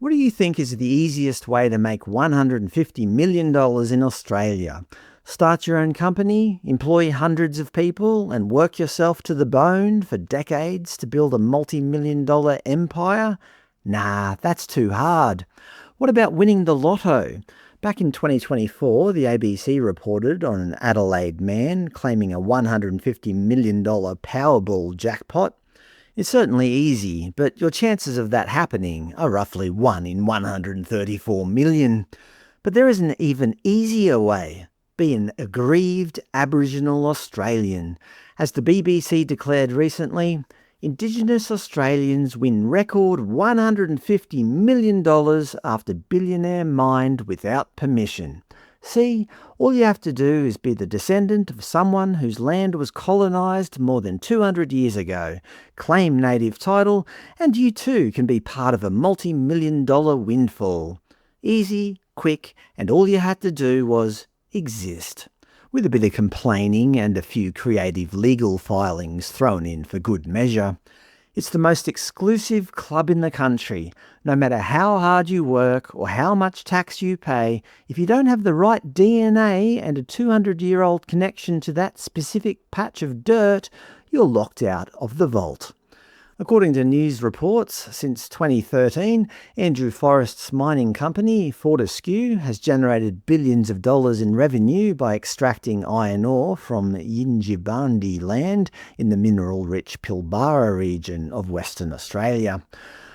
What do you think is the easiest way to make $150 million in Australia? Start your own company, employ hundreds of people, and work yourself to the bone for decades to build a multi-million-dollar empire? Nah, that's too hard. What about winning the lotto? Back in 2024, the ABC reported on an Adelaide man claiming a $150 million Powerball jackpot. It's certainly easy, but your chances of that happening are roughly 1 in 134 million. But there is an even easier way. Be an aggrieved Aboriginal Australian. As the BBC declared recently, Indigenous Australians win record $150 million after billionaire mined without permission. See, all you have to do is be the descendant of someone whose land was colonised more than 200 years ago, claim native title, and you too can be part of a multi-million-dollar windfall. Easy, quick, and all you had to do was exist. With a bit of complaining and a few creative legal filings thrown in for good measure. It's the most exclusive club in the country. No matter how hard you work or how much tax you pay, if you don't have the right DNA and a 200-year-old connection to that specific patch of dirt, you're locked out of the vault. According to news reports, since 2013, Andrew Forrest's mining company, Fortescue, has generated billions of dollars in revenue by extracting iron ore from Yindjibarndi land in the mineral-rich Pilbara region of Western Australia.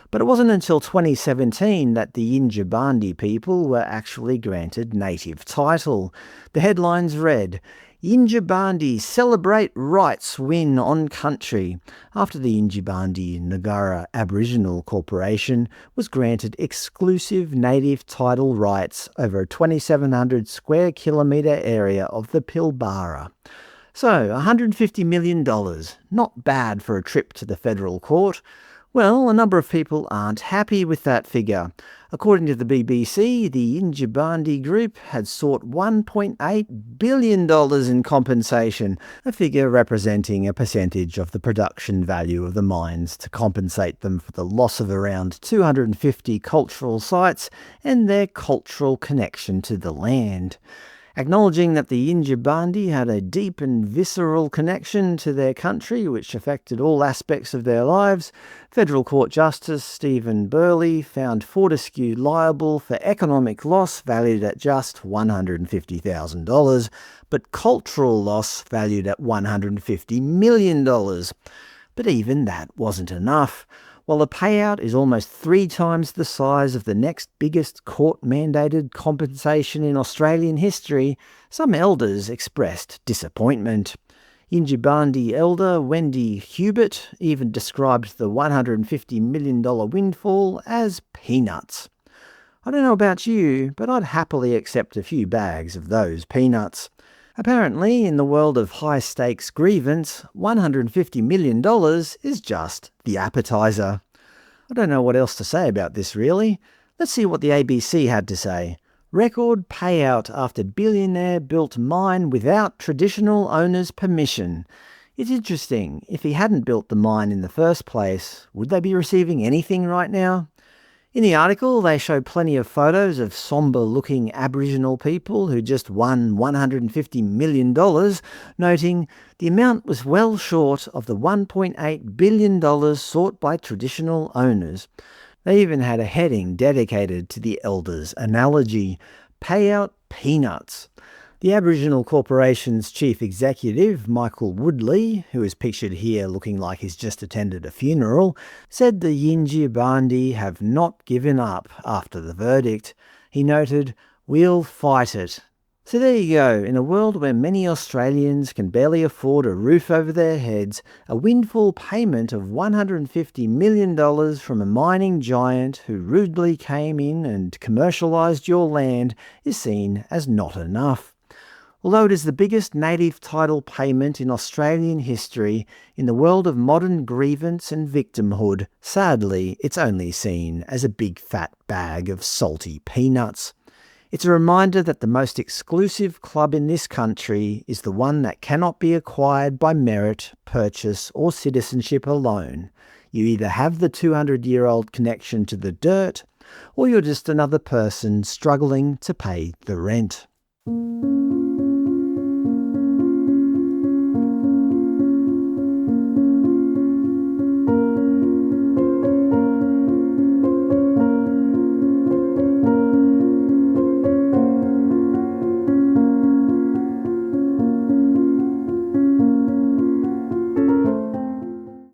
But it wasn't until 2017 that the Yindjibarndi people were actually granted native title. The headlines read, Yindjibarndi celebrate rights win on country, after the Yindjibarndi Ngurra Aboriginal Corporation was granted exclusive native title rights over a 2,700 square kilometre area of the Pilbara. So, $150 million, not bad for a trip to the federal court. Well, a number of people aren't happy with that figure. According to the BBC, the Yindjibarndi Group had sought $1.8 billion in compensation, a figure representing a percentage of the production value of the mines to compensate them for the loss of around 250 cultural sites and their cultural connection to the land. Acknowledging that the Yindjibarndi had a deep and visceral connection to their country which affected all aspects of their lives, Federal Court Justice Stephen Burley found Fortescue liable for economic loss valued at just $150,000, but cultural loss valued at $150 million. But even that wasn't enough. While the payout is almost 3 times the size of the next biggest court-mandated compensation in Australian history, some elders expressed disappointment. Yindjibarndi elder Wendy Hubert even described the $150 million windfall as peanuts. I don't know about you, but I'd happily accept a few bags of those peanuts. Apparently, in the world of high-stakes grievance, $150 million is just the appetizer. I don't know what else to say about this, really. Let's see what the ABC had to say. Record payout after billionaire built mine without traditional owner's permission. It's interesting, if he hadn't built the mine in the first place, would they be receiving anything right now? In the article, they show plenty of photos of sombre-looking Aboriginal people who just won $150 million, noting the amount was well short of the $1.8 billion sought by traditional owners. They even had a heading dedicated to the elders' analogy, payout peanuts. The Aboriginal Corporation's chief executive, Michael Woodley, who is pictured here looking like he's just attended a funeral, said the Yindjibarndi have not given up after the verdict. He noted, "We'll fight it." So there you go. In a world where many Australians can barely afford a roof over their heads, a windfall payment of $150 million from a mining giant who rudely came in and commercialised your land is seen as not enough. Although it is the biggest native title payment in Australian history, in the world of modern grievance and victimhood, sadly, it's only seen as a big fat bag of salty peanuts. It's a reminder that the most exclusive club in this country is the one that cannot be acquired by merit, purchase, or citizenship alone. You either have the 200-year-old connection to the dirt, or you're just another person struggling to pay the rent.